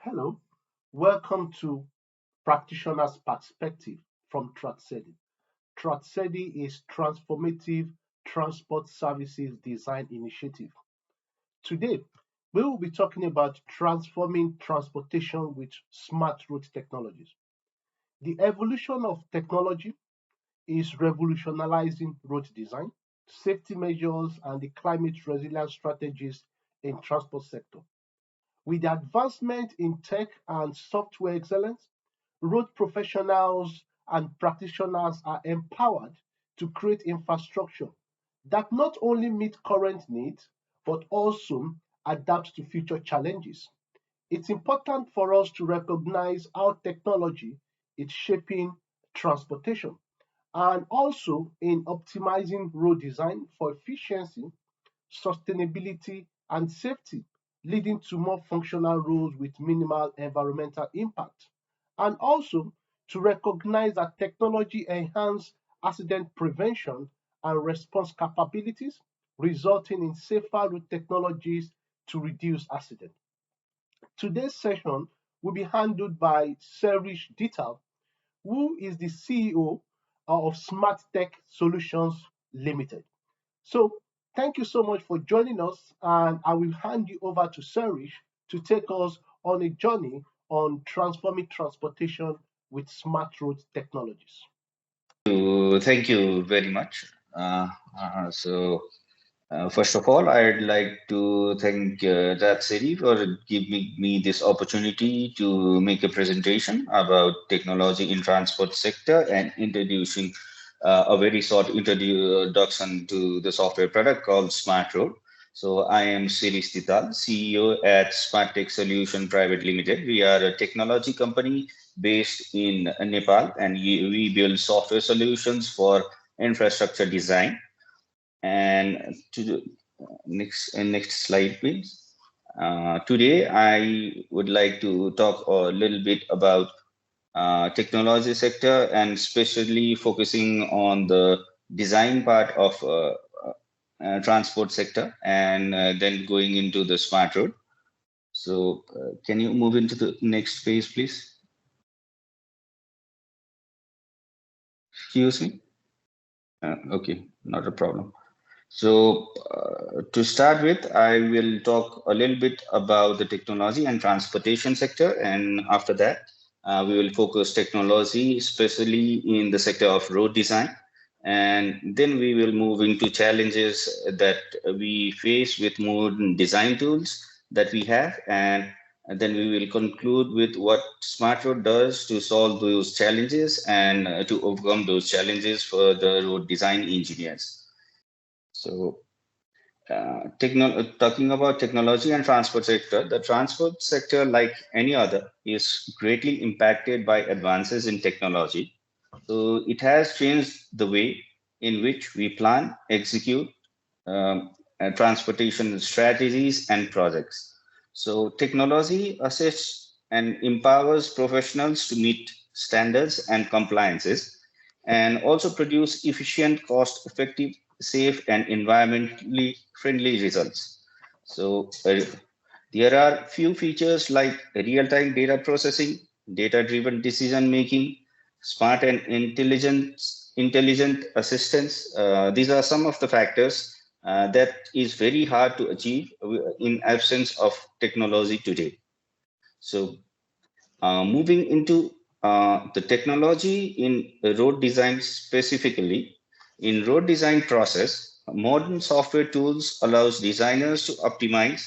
Hello, welcome to Practioners Perspective from TRATSEDI. TRATSEDI is Transformative Transport Services Design Initiative. Today, we will be talking about transforming transportation with smart road technologies. The evolution of technology is revolutionizing road design, safety measures, and the climate resilience strategies in transport sector. With the advancement in tech and software excellence, road professionals and practitioners are empowered to create infrastructure that not only meet current needs, but also adapt to future challenges. It's important for us to recognize how technology is shaping transportation and also in optimizing road design for efficiency, sustainability, and safety, leading to more functional roads with minimal environmental impact. And also to recognize that technology enhance accident prevention and response capabilities, resulting in safer route technologies to reduce accident. Today's session will be handled by Serish Dhital, who is the CEO of Smart Tech Solutions Limited. So thank you so much for joining us, and I will hand you over to Serish to take us on a journey on transforming transportation with smart road technologies. Thank you very much. First of all, I'd like to thank TRATSEDI for giving me this opportunity to make a presentation about technology in transport sector and introducing a very short introduction to the software product called Smart Road. So I am Serish Dhital, CEO at Smart Tech Solution Private Limited. We are a technology company based in Nepal, and we build software solutions for infrastructure design. And to the next slide, please. Today, I would like to talk a little bit about technology sector and especially focusing on the design part of transport sector and then going into the smart road. So can you move into the next page, please? Excuse me. Okay, not a problem. So to start with, I will talk a little bit about the technology and transportation sector. And after that, we will focus technology, especially in the sector of road design. And then we will move into challenges that we face with modern design tools that we have. And then we will conclude with what Smart Road does to solve those challenges and to overcome those challenges for the road design engineers. So talking about technology and transport sector, the transport sector, like any other, is greatly impacted by advances in technology. So it has changed the way in which we plan, execute transportation strategies and projects. So technology assists and empowers professionals to meet standards and compliances and also produce efficient, cost-effective, safe, and environmentally friendly results. So there are few features like real-time data processing, data-driven decision making, smart and intelligent assistance. These are some of the factors that is very hard to achieve in absence of technology today. So moving into the technology in road design specifically, in road design process, modern software tools allows designers to optimize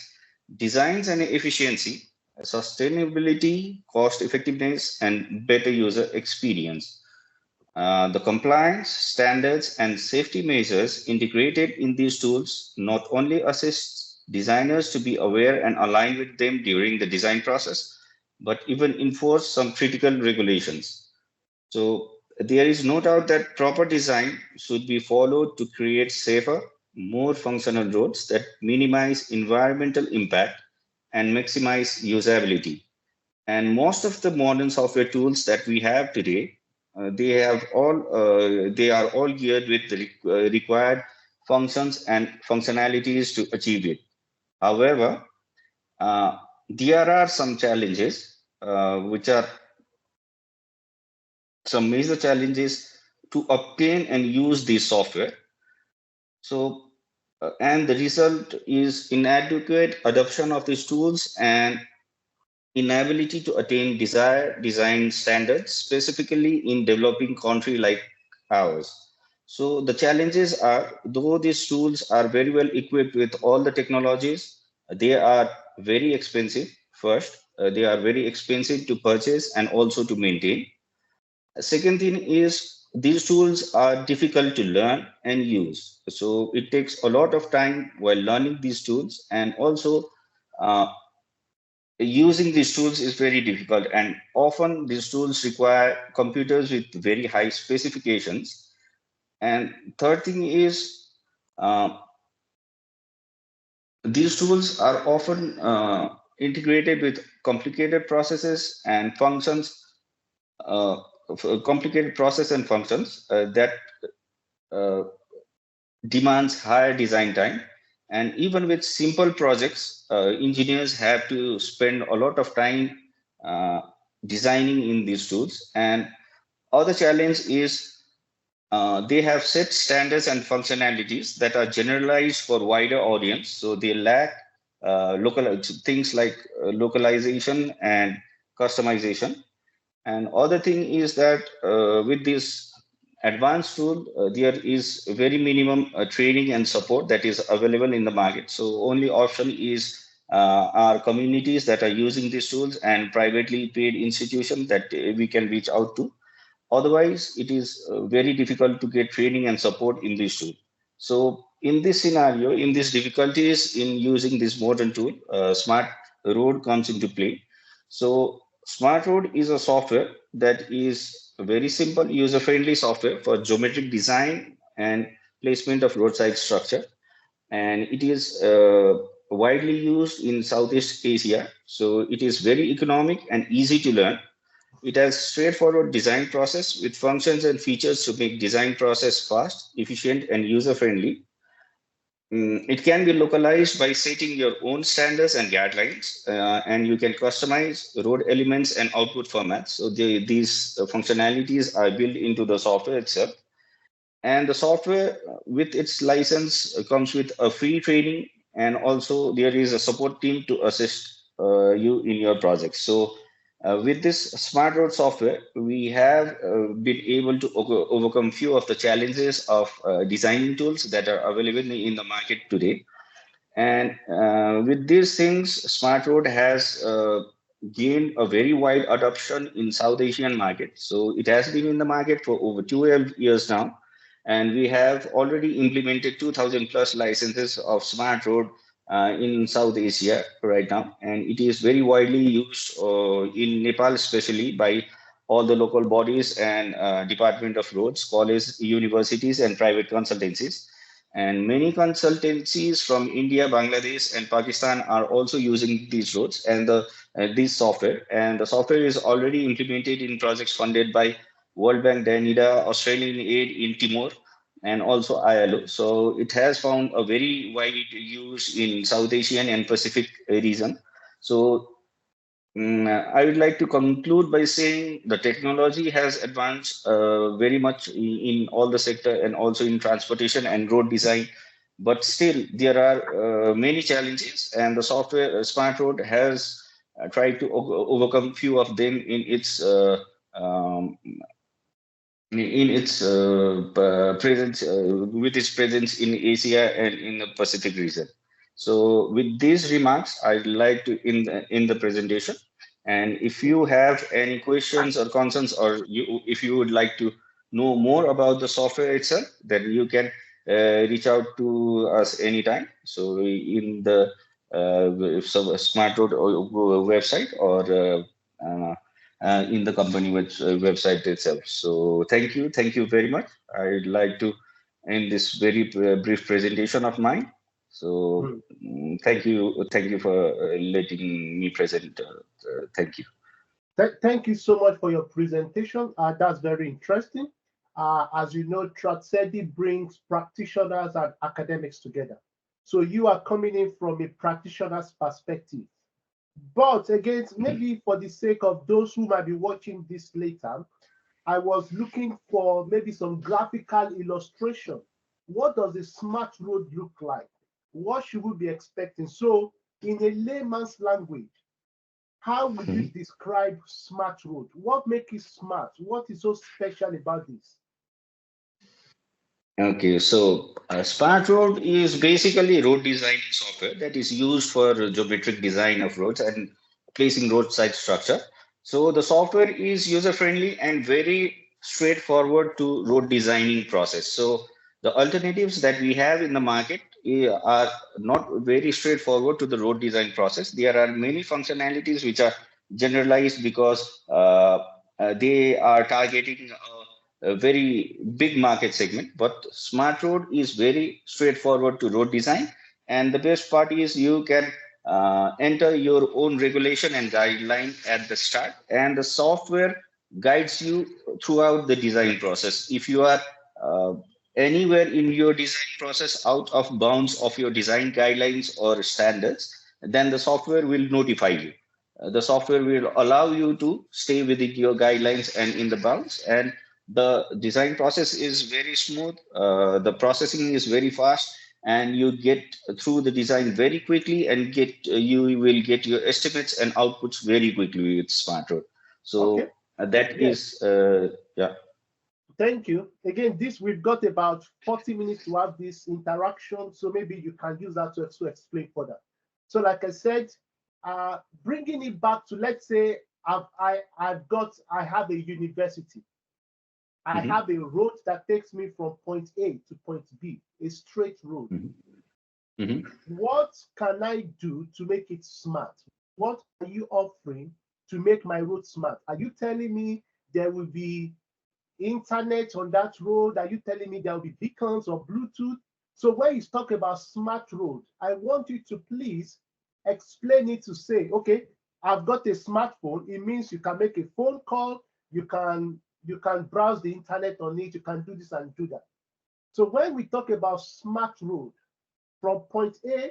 designs and efficiency, sustainability, cost effectiveness, and better user experience. The compliance, standards, and safety measures integrated in these tools not only assist designers to be aware and align with them during the design process, but even enforce some critical regulations. So there is no doubt that proper design should be followed to create safer, more functional roads that minimize environmental impact and maximize usability. And most of the modern software tools that we have today, they are all geared with the required functions and functionalities to achieve it. However, there are some challenges, which are some major challenges to obtain and use this software. So, and the result is inadequate adoption of these tools and inability to attain desired design standards, specifically in developing country like ours. So the challenges are, though these tools are very well equipped with all the technologies, they are very expensive. First, they are very expensive to purchase and also to maintain. Second thing is these tools are difficult to learn and use. So it takes a lot of time while learning these tools, and also uh, using these tools is very difficult, and often these tools require computers with very high specifications. And third thing is uh, these tools are often integrated with complicated processes and functions, uh, complicated process and functions that uh, demands higher design time. And even with simple projects, engineers have to spend a lot of time uh, designing in these tools. And other challenge is they have set standards and functionalities that are generalized for wider audience. So they lack local things like localization and customization. And other thing is that with this advanced tool, there is very minimum training and support that is available in the market. So only option is our communities that are using these tools and privately paid institutions that we can reach out to. Otherwise, it is very difficult to get training and support in this tool. So in this scenario, in these difficulties in using this modern tool, Smart Road comes into play. So Smart Road is a software that is a very simple, user-friendly software for geometric design and placement of roadside structure. And it is widely used in Southeast Asia. So it is very economic and easy to learn. It has straightforward design process with functions and features to make design process fast, efficient, and user-friendly. It can be localized by setting your own standards and guidelines, and you can customize road elements and output formats. So these functionalities are built into the software itself. And the software with its license comes with a free training, and also there is a support team to assist you in your project. So with this smart road software, we have been able to overcome few of the challenges of designing tools that are available in the market today. And with these things, Smart Road has gained a very wide adoption in South Asian market. So it has been in the market for over 12 years now. And we have already implemented 2,000 plus licenses of Smart Road in South Asia right now. And it is very widely used in Nepal, especially by all the local bodies and Department of Roads, colleges, universities, and private consultancies. And many consultancies from India, Bangladesh, and Pakistan are also using these roads and this software. And the software is already implemented in projects funded by World Bank, Danida, Australian Aid in Timor, and also ILO. So it has found a very wide use in South Asian and Pacific region. So I would like to conclude by saying the technology has advanced very much in all the sector and also in transportation and road design. But still, there are many challenges, and the software Smart Road has tried to overcome few of them um, in its presence with its presence in Asia and in the Pacific region. So with these remarks, I'd like to end the presentation. And if you have any questions or concerns, or if you would like to know more about the software itself, then you can reach out to us anytime. So in the Smart Road website, or in the company website itself. So thank you very much. I'd like to end this very brief presentation of mine. So Hmm. thank you for letting me present. Thank you. Thank you so much for your presentation. That's very interesting. As you know, TRATSEDI brings practitioners and academics together. So you are coming in from a practitioner's perspective. But again, maybe for the sake of those who might be watching this later, I was looking for maybe some graphical illustration. What does a smart road look like? What should we be expecting? So, in a layman's language, how would you describe smart road? What makes it smart? What is so special about this? Okay, so Smart Road is basically road designing software that is used for geometric design of roads and placing roadside structure. So the software is user friendly and very straightforward to road designing process. So the alternatives that we have in the market are not very straightforward to the road design process. There are many functionalities which are generalized because they are targeting a very big market segment, but smart road is very straightforward to road design. And the best part is you can enter your own regulation and guideline at the start, and the software guides you throughout the design process. If you are uh, anywhere in your design process out of bounds of your design guidelines or standards, then the software will notify you. The software will allow you to stay within your guidelines and in the bounds, and the design process is very smooth. The processing is very fast, and you get through the design very quickly and get you will get your estimates and outputs very quickly with smart road. Okay. So that Yes. is yeah. Thank you. Again, this we've got about 40 minutes to have this interaction, so maybe you can use that to explain further. So, like I said, bringing it back to, let's say I have a university. I Mhm, have a road that takes me from point A to point B, a straight road. mhm, mhm. What can I do to make it smart? What are you offering to make my road smart? Are you telling me there will be internet on that road? Are you telling me there will be beacons or Bluetooth? So when you talk about smart road, I want you to please explain it to say, okay, I've got a smartphone. It means you can make a phone call, you can browse the internet on it, you can do this and do that. So when we talk about smart road, from point A,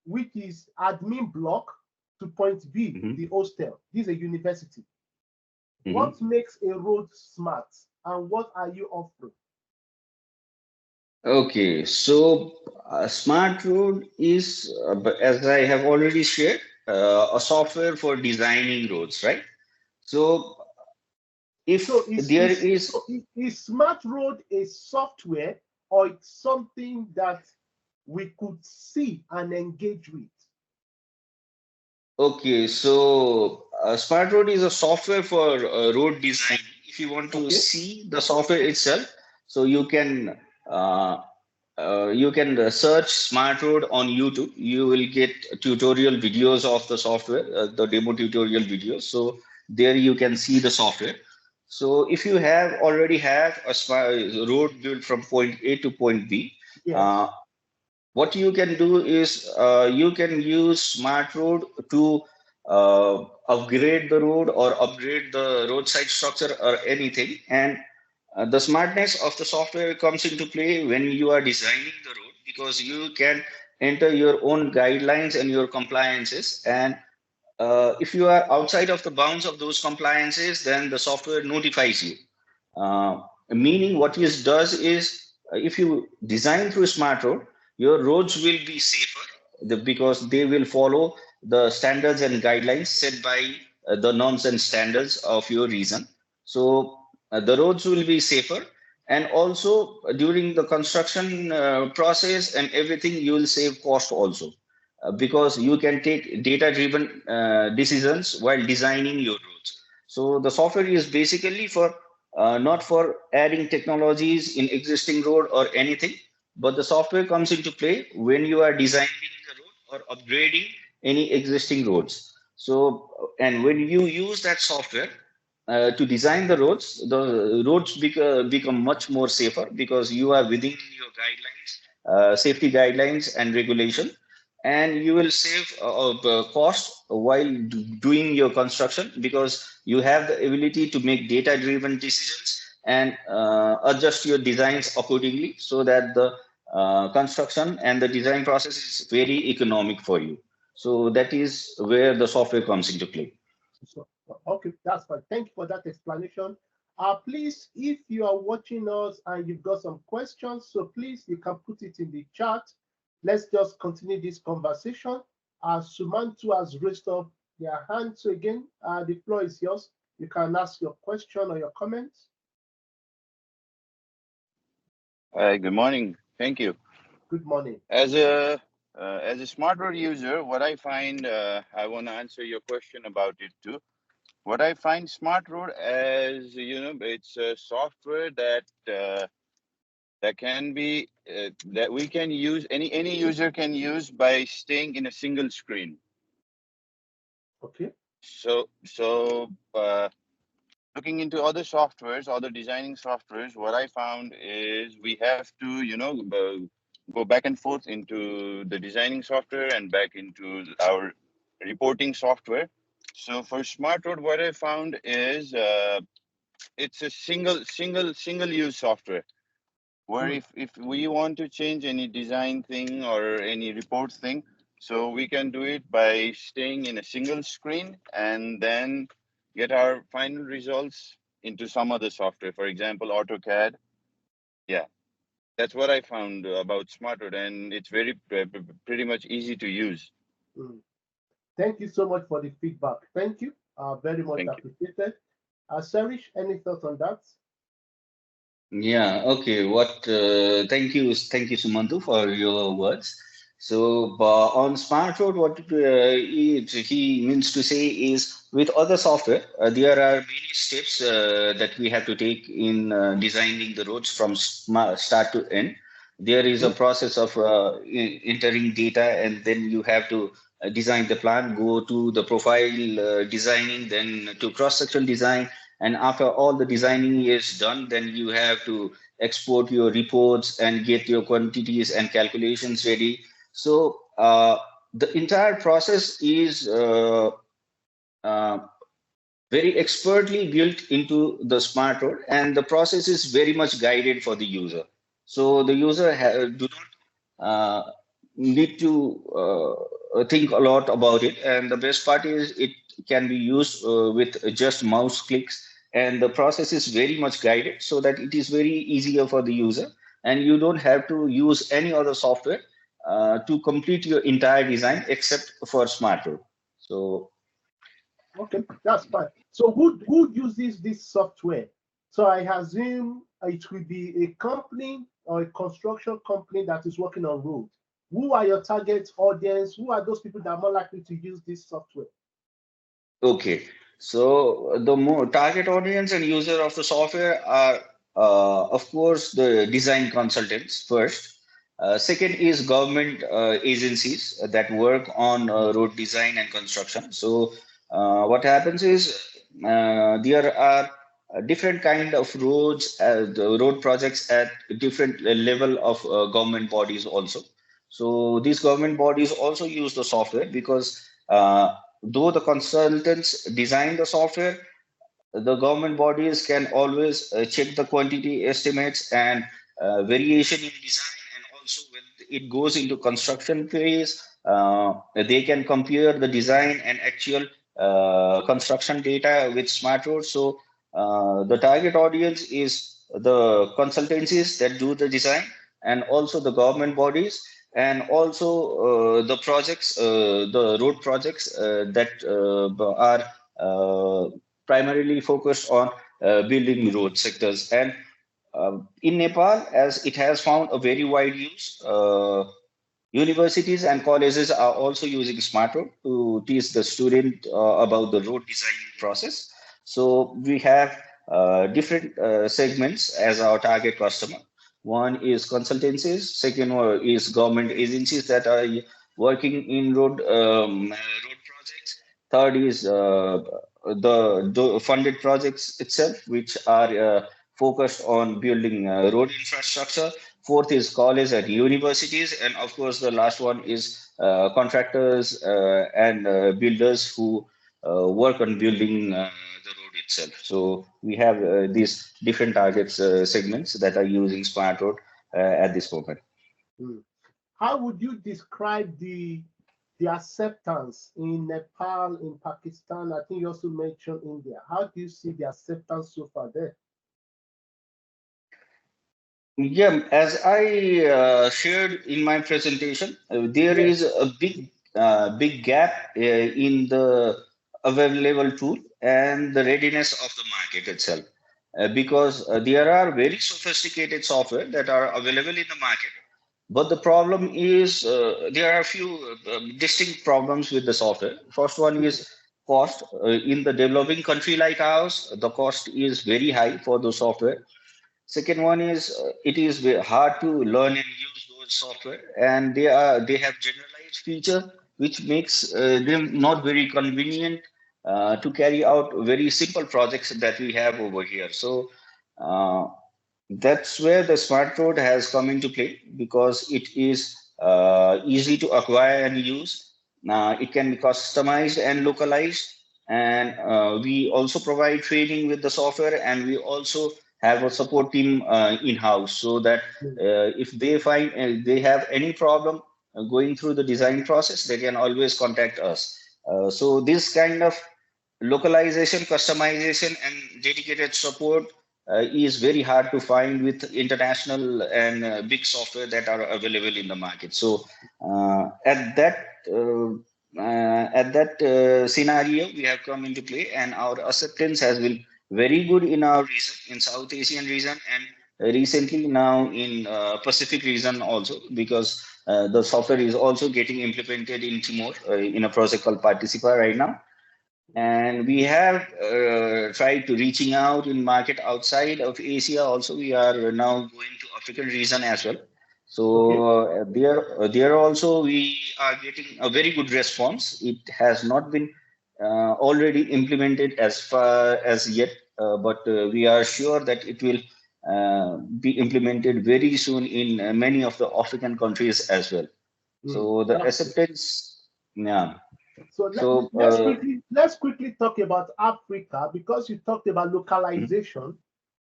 which is admin block, to point B, Mhm, the hostel. This is a university. mhm. What makes a road smart and what are you offering? Okay, so Smart Road is, as I have already shared, a software for designing roads, right? So So if there is, is smart road a software or it's something that we could see and engage with? okay, so Smart Road is a software for road design. If you want to Okay. see the software itself, so uh, you can search Smart Road on YouTube. You will get tutorial videos of the software, the demo tutorial videos. So there you can see the software. So if you have already have a smart road built from point A to point B, Yes. uh, what you can do is you can use smart road to upgrade the road or upgrade the roadside structure or anything, and the smartness of the software comes into play when you are designing the road, because you can enter your own guidelines and your compliances, and if you are outside of the bounds of those compliances, then the software notifies you. Meaning, what it does is, if you design through smart road, your roads will be safer because they will follow the standards and guidelines set by the norms and standards of your region. So the roads will be safer, and also during the construction process and everything, you will save cost also, because you can take data driven decisions while designing your roads. So the software is basically for not for adding technologies in existing road or anything, but the software comes into play when you are designing the road or upgrading any existing roads. So, and when you use that software to design the roads become much more safer because you are within your guidelines, safety guidelines and regulation, and you will save cost while doing your construction, because you have the ability to make data driven decisions and adjust your designs accordingly, so that the construction and the design process is very economic for you. So that is where the software comes into play. So, okay, that's fine. Thank you for that explanation. Please, if you are watching us and you've got some questions, so please, you can put it in the chat. Let's just continue this conversation. Sumantu has raised up their hand. So again, the floor is yours. You can ask your question or your comments. Hi, good morning. Thank you. Good morning. As a smart road user, what I find, I want to answer your question about it too. What I find smart road as, it's a software that can be that we can use, any user can use by staying in a single screen. Okay. So looking into other softwares, other designing softwares, what I found is we have to, go back and forth into the designing software and back into our reporting software. So for Smart Road, what I found is it's a single use software. Where if we want to change any design thing or any report thing, so we can do it by staying in a single screen and then get our final results into some other software, for example, AutoCAD. Yeah, that's what I found about SmartRoad, and it's very pretty much easy to use. Thank you so much for the feedback. Thank you. Very much Thank you. appreciated. Serish, any thoughts on that? Yeah, okay. Thank you, Sumantu, for your words. So, on Smart Road, he means to say is with other software, there are many steps that we have to take in designing the roads from start to end. There is a process of entering data, and then you have to design the plan, go to the profile designing, then to cross-section design, and after all the designing is done, then you have to export your reports and get your quantities and calculations ready. So the entire process is uh, very expertly built into the smart road, and the process is very much guided for the user. So the user do not need to think a lot about it, and the best part is it can be used with just mouse clicks, and the process is very much guided so that it is very easier for the user, and you don't have to use any other software to complete your entire design except for smart road. So Okay, that's fine. So who uses this software? So I assume it will be a company or a construction company that is working on roads. Who are your target audience? Who are those people that are more likely to use this software? okay, so the more target audience and user of the software are, of course, the design consultants first. Second is government agencies that work on road design and construction. So what happens is there are different kind of roads, the road projects at different level of government bodies also. So these government bodies also use the software because though the consultants design the software, the government bodies can always check the quantity estimates and variation in design, and also when it goes into construction phase, they can compare the design and actual construction data with smart roads. So the target audience is the consultancies that do the design, and also the government bodies, and also the projects, the road projects that are primarily focused on building road sectors. And in Nepal, as it has found a very wide use, universities and colleges are also using Smart Road to teach the student about the road designing process. So we have different segments as our target customer. One is consultancies, second one is government agencies that are working in road projects. Third is the funded projects itself, which are focused on building road infrastructure. Fourth is college and universities, and of course the last one is contractors and builders who work on building the road itself. So we have these different targets segments that are using Smart Road at this moment. How would you describe the the acceptance in Nepal, in Pakistan, I think you also mentioned India. How do you see the acceptance so far there? Yeah, as I shared in my presentation, there Yes. is a big gap in the available tool and the readiness of the market itself, because there are very sophisticated software that are available in the market, but the problem is there are a few distinct problems with the software. First one is cost. In the developing country like ours, the cost is very high for the software. Second one is it is hard to learn and use those software, and they have generalized feature which makes them not very convenient to carry out very simple projects that we have over here. So uh, that's where the smart road has come into play, because it is easy to acquire and use. It can be customized and localized, and we also provide training with the software, and we also have a support team in-house, so that if they find they have any problem going through the design process, they can always contact us. So this kind of localization, customization, and dedicated support is very hard to find with international and big software that are available in the market. So at that scenario, we have come into play, and our acceptance has been very good in our region, in South Asian region, and recently now in Pacific region also, because the software is also getting implemented in Timor in a project called Participa right now. And we have tried to reaching out in market outside of Asia also. We are now going to African region as well. So Okay. there also we are getting a very good response. It has not been already implemented as far as yet, but we are sure that it will be implemented very soon in many of the African countries as well. So the That's good. acceptance, yeah. So So let's quickly talk about Africa, because you talked about mhm. localization,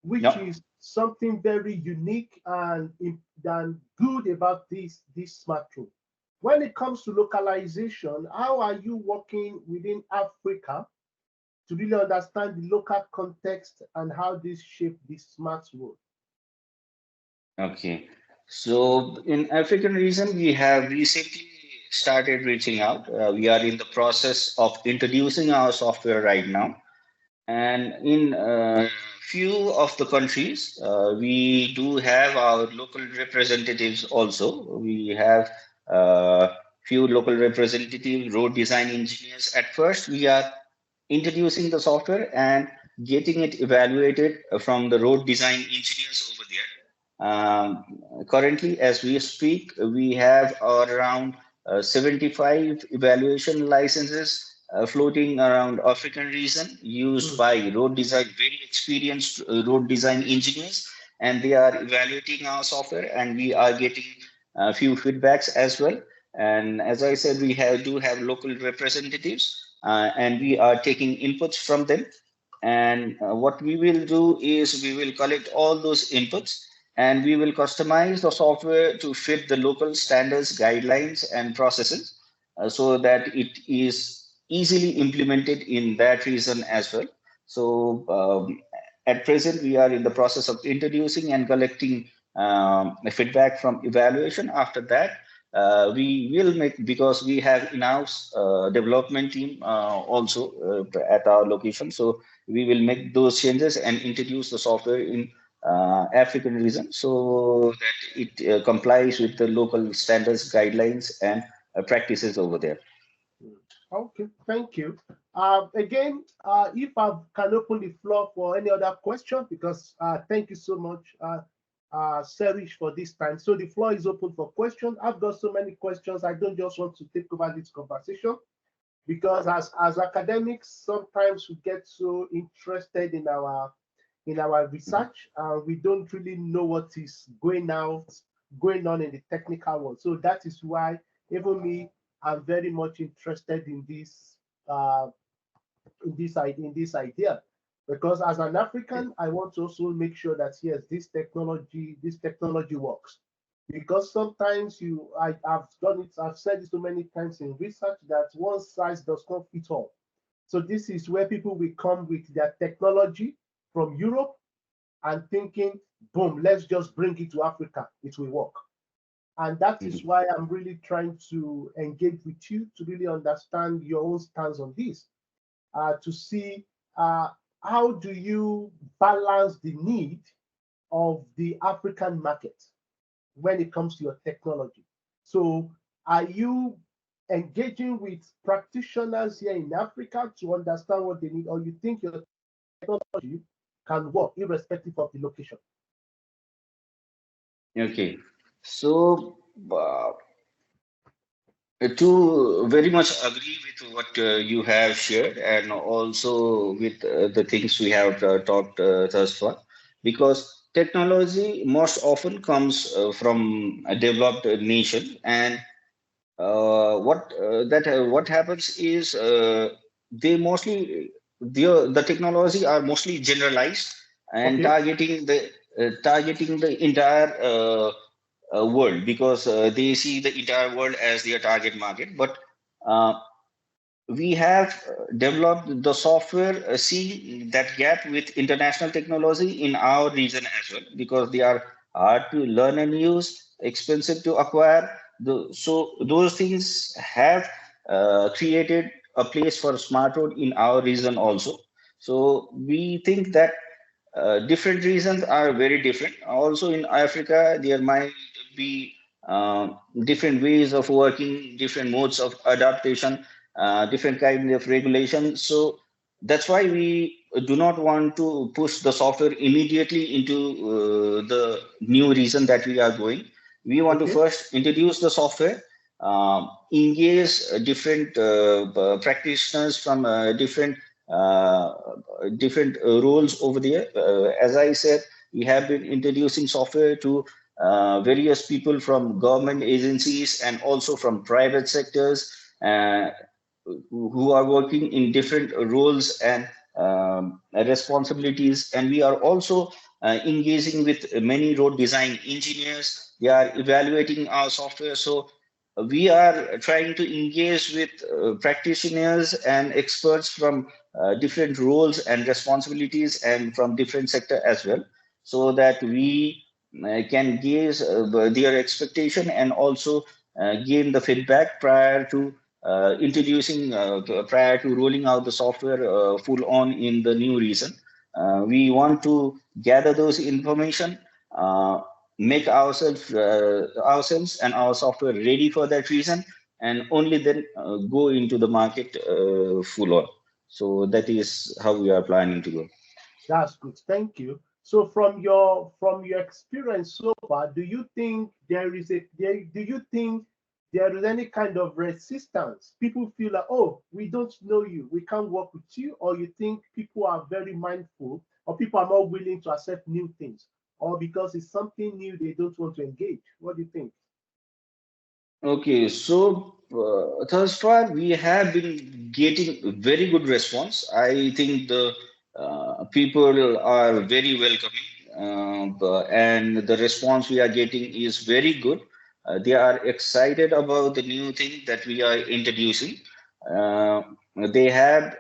which Yeah. is something very unique and good about this smartphone. When it comes to localization, how are you working within Africa to really understand the local context and how this shape this smartphone? Okay. So in African region, we have recently started reaching out. We are in the process of introducing our software right now. And in few of the countries, we do have our local representatives also. We have few local representative road design engineers. At first, we are introducing the software and getting it evaluated from the road design engineers over there. Currently, as we speak, we have around 75 evaluation licenses floating around African region, used Mm, by road design, very experienced road design engineers, and they are evaluating our software, and we are getting a few feedbacks as well. And as I said, we do have local representatives, and we are taking inputs from them. And what we will do is we will collect all those inputs, and we will customize the software to fit the local standards, guidelines, and processes, so that it is easily implemented in that region as well. So at present, we are in the process of introducing and collecting feedback from evaluation. After that, we will make, because we have in-house development team also at our location. So we will make those changes and introduce the software in African region, so that it complies with the local standards, guidelines, and practices over there. mm. Okay, thank you. Again, if I can open the floor for any other question, because thank you so much, Serish, for this time. So the floor is open for questions. I've got so many questions. I don't just want to take over this conversation, because as academics, sometimes we get so interested in our research, we don't really know what is going on in the technical world. So that is why even me, I'm very much interested uh, in this idea, because as an African, I want to also make sure that yes, this technology works. Because sometimes I've done it, I've said it so many times in research that one size does not fit all. So this is where people will come with their technology from Europe and thinking, boom, let's just bring it to Africa, it will work. And that is why I'm really trying to engage with you to really understand your own stance on this, to see uh, how do you balance the need of the African market when it comes to your technology. So are you engaging with practitioners here in Africa to understand what they need, or you think your technology can work irrespective of the location? Okay. So, to very much agree with what you have shared, and also with the things we have talked thus far, because technology most often comes from a developed nation, and what happens is the technology are mostly generalized and Okay, targeting the entire world, because they see the entire world as their target market. But uh, we have developed the software, see that gap with international technology in our region as well, because they are hard to learn and use, expensive to acquire. So those things have created a place for smart road in our region also. So we think that different reasons are very different. Also in Africa, there might be different ways of working, different modes of adaptation, different kind of regulation. So that's why we do not want to push the software immediately into the new region that we are going. We want to okay, first introduce the software, engage different practitioners from uh, different roles over there. As I said, we have been introducing software to various people from government agencies and also from private sectors, uh, who are working in different roles and responsibilities. And we are also engaging with many road design engineers. They are evaluating our software. So we are trying to engage with practitioners and experts from different roles and responsibilities and from different sector as well, so that we can gauge their expectation and also gain the feedback prior to rolling out the software full on in the new region. We want to gather those information, make ourselves and our software ready for that reason, and only then go into the market full on. So that is how we are planning to go. that's good. Thank you. So from your experience so far, do you think do you think there is any kind of resistance? People feel like, oh, we don't know you, we can't work with you, or you think people are very mindful, or people are not willing to accept new things, or because it's something new they don't want to engage? What do you think? Okay, so thus far we have been getting very good response. I think the people are very welcoming, and the response we are getting is very good. They are excited about the new thing that we are introducing. Uh, they have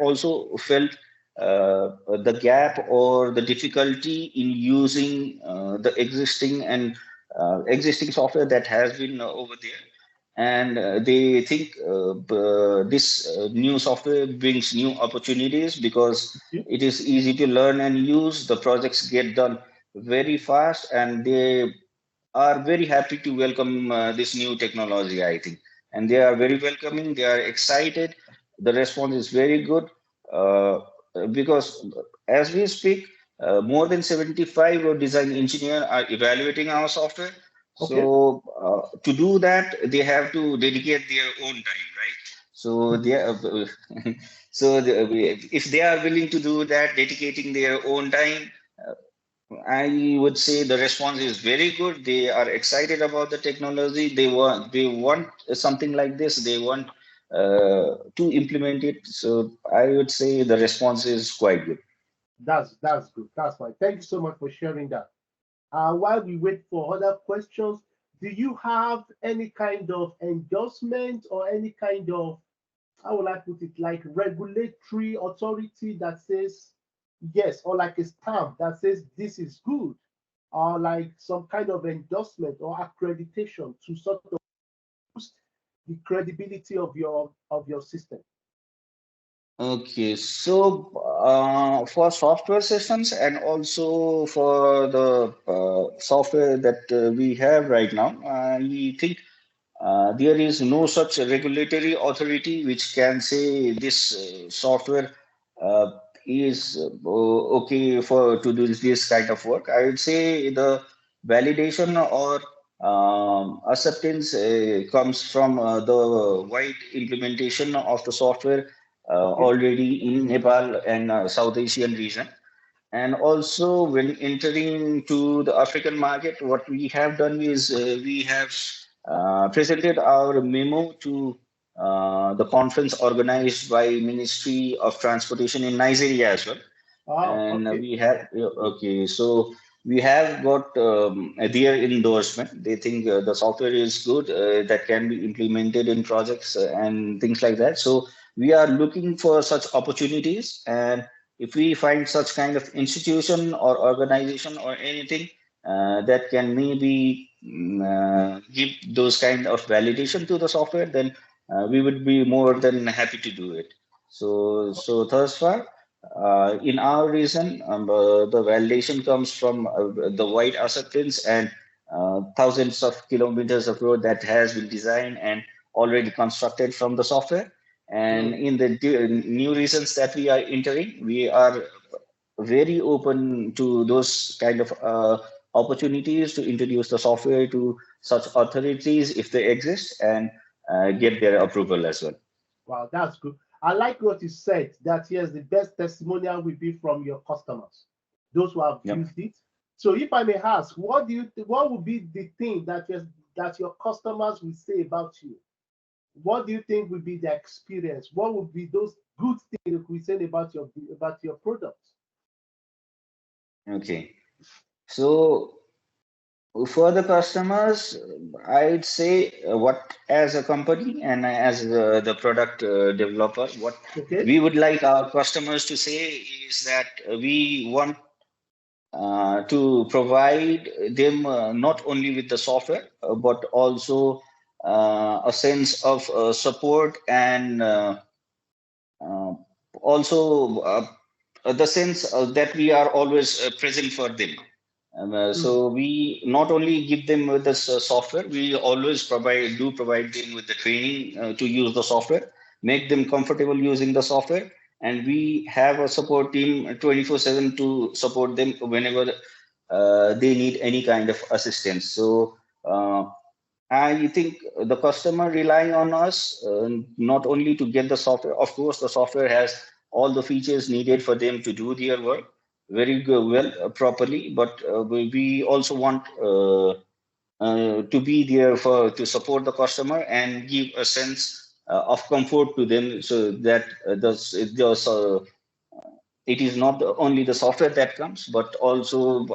also felt the gap or the difficulty in using the existing software that has been over there, and they think this new software brings new opportunities, because You? it is easy to learn and use. The projects get done very fast, and they are very happy to welcome this new technology, I think. And they are very welcoming, they are excited. The response is very good, uh, because as we speak, more than 75 road design engineers are evaluating our software. Okay. So to do that, they have to dedicate their own time, right? So they are, so if they are willing to do that, dedicating their own time, I would say the response is very good. They are excited about the technology. They want something like this. They want to implement it. So I would say the response is quite good. That's good. That's fine. Thank you so much for sharing that. While we wait for other questions, do you have any kind of endorsement or any kind of, how will I put it, like regulatory authority that says yes, or like a stamp that says this is good, or like some kind of endorsement or accreditation to sort of boost the credibility of your system? Okay, so for software systems and also for the software that we have right now, we think there is no such regulatory authority which can say this software uh, is okay for to do this kind of work. I would say the validation or acceptance comes from the wide implementation of the software Okay. already in Nepal and South Asian region. And also, when entering to the African market, what we have done is we have presented our memo to the conference organized by Ministry of Transportation in Nigeria as well. Oh, And okay. we have, okay, so we have got their endorsement. They think the software is good, that can be implemented in projects and things like that. So we are looking for such opportunities. And if we find such kind of institution or organization or anything that can maybe give those kind of validation to the software, then we would be more than happy to do it. So thus far, in our region, the validation comes from the wide acceptance and thousands of kilometers of road that has been designed and already constructed from the software. And Mm. in the new regions that we are entering, we are very open to those kind of opportunities to introduce the software to such authorities if they exist and get their approval as well. Wow, that's good. I like what you said that yes, the best testimonial will be from your customers, those who have Yep. used it. So, if I may ask, what would be the thing that your customers will say about you? What do you think would be their experience? What would be those good things that we say about your products? Okay. So for the customers, I'd say what as a company and as the product developer, what Okay. we would like our customers to say is that we want to provide them not only with the software, but also a sense of support and uh, also the sense that we are always present for them. Mm. So we not only give them with this software, we always provide them with the training to use the software, make them comfortable using the software, and we have a support team 24/7 to support them whenever they need any kind of assistance. So I think the customer rely on us not only to get the software. Of course, the software has all the features needed for them to do their work very good, well properly. But we also want to be there for to support the customer and give a sense of comfort to them, so that it is not only the software that comes, but also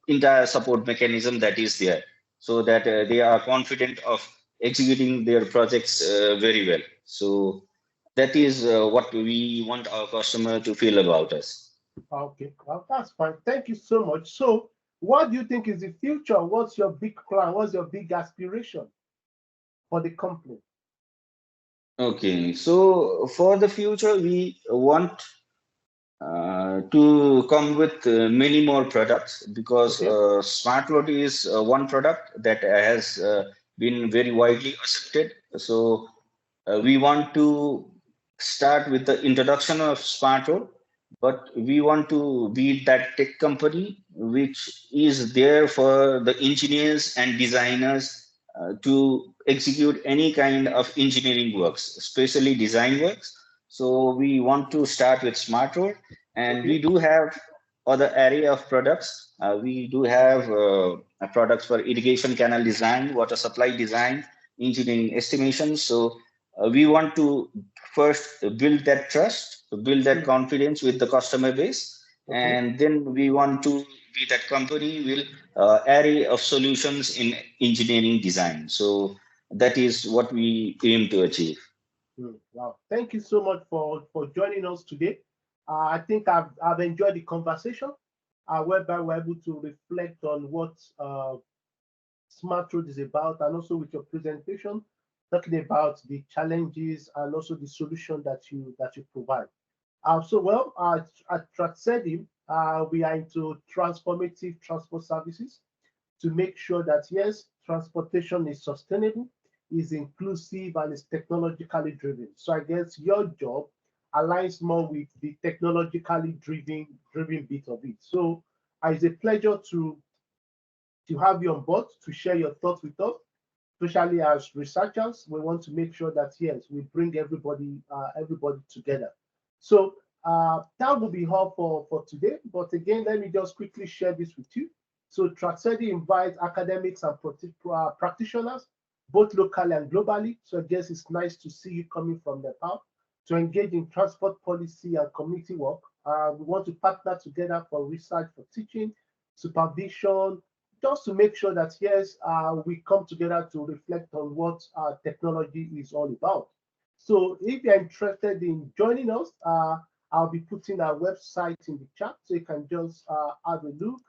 entire support mechanism that is there, so that they are confident of executing their projects very well. So that is what we want our customer to feel about us. Okay, well, that's fine. Thank you so much. So, what do you think is the future? What's your big plan? What's your big aspiration for the company? Okay, so for the future, we want to come with many more products, because Okay. smart road is one product that has been very widely accepted. So we want to start with the introduction of smart road, but we want to be that tech company which is there for the engineers and designers to execute any kind of engineering works, especially design works. So we want to start with smart road, and we Okay. do have other area of products. We do have products for irrigation canal design, water supply design, engineering estimation. So we want to first build that trust, build that Mm. confidence with the customer base, and then we want to be that company will array of solutions in engineering design. So that is what we aim to achieve. Wow, thank you so much for joining us today. I think I've enjoyed the conversation, whereby we're able to reflect on what Smart Road is about, and also with your presentation, talking about the challenges and also the solution that you provide. At TRATSEDI, we are into transformative transport services to make sure that, yes, transportation is sustainable, is inclusive, and is technologically driven. So I guess your job aligns more with the technologically driven bit of it. So it's a pleasure to have you on board to share your thoughts with us, especially as researchers. We want to make sure that, yes, we bring everybody together. So that will be all for today. But again, let me just quickly share this with you. So TRATSEDI invites academics and practitioners, both locally and globally. So I guess it's nice to see you coming from Nepal to engage in transport policy and community work. We want to partner together for research, for teaching, supervision, just to make sure that, yes, we come together to reflect on what technology is all about. So if you're interested in joining us, I'll be putting our website in the chat, so you can just have a look,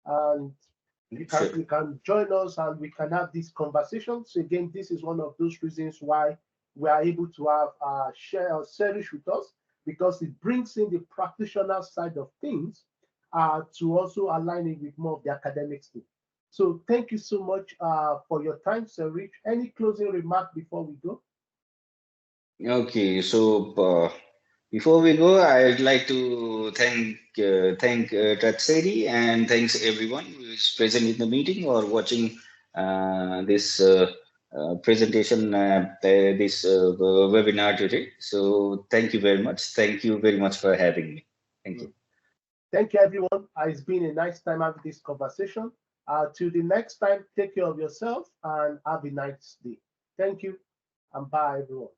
and you can join us and we can have this conversation. So again, this is one of those reasons why we are able to have Serish with us, because it brings in the practitioner side of things to also align it with more of the academic stuff. So thank you so much for your time, Serish. Any closing remark before we go? Okay, so before we go, I'd like to thank TRATSEDI, and thanks everyone who is present in the meeting or watching this presentation, this webinar today. So thank you very much. Thank you very much for having me. Thank you. Thank you, everyone. It's been a nice time having this conversation. Till the next time, take care of yourself and have a nice day. Thank you, and bye, everyone.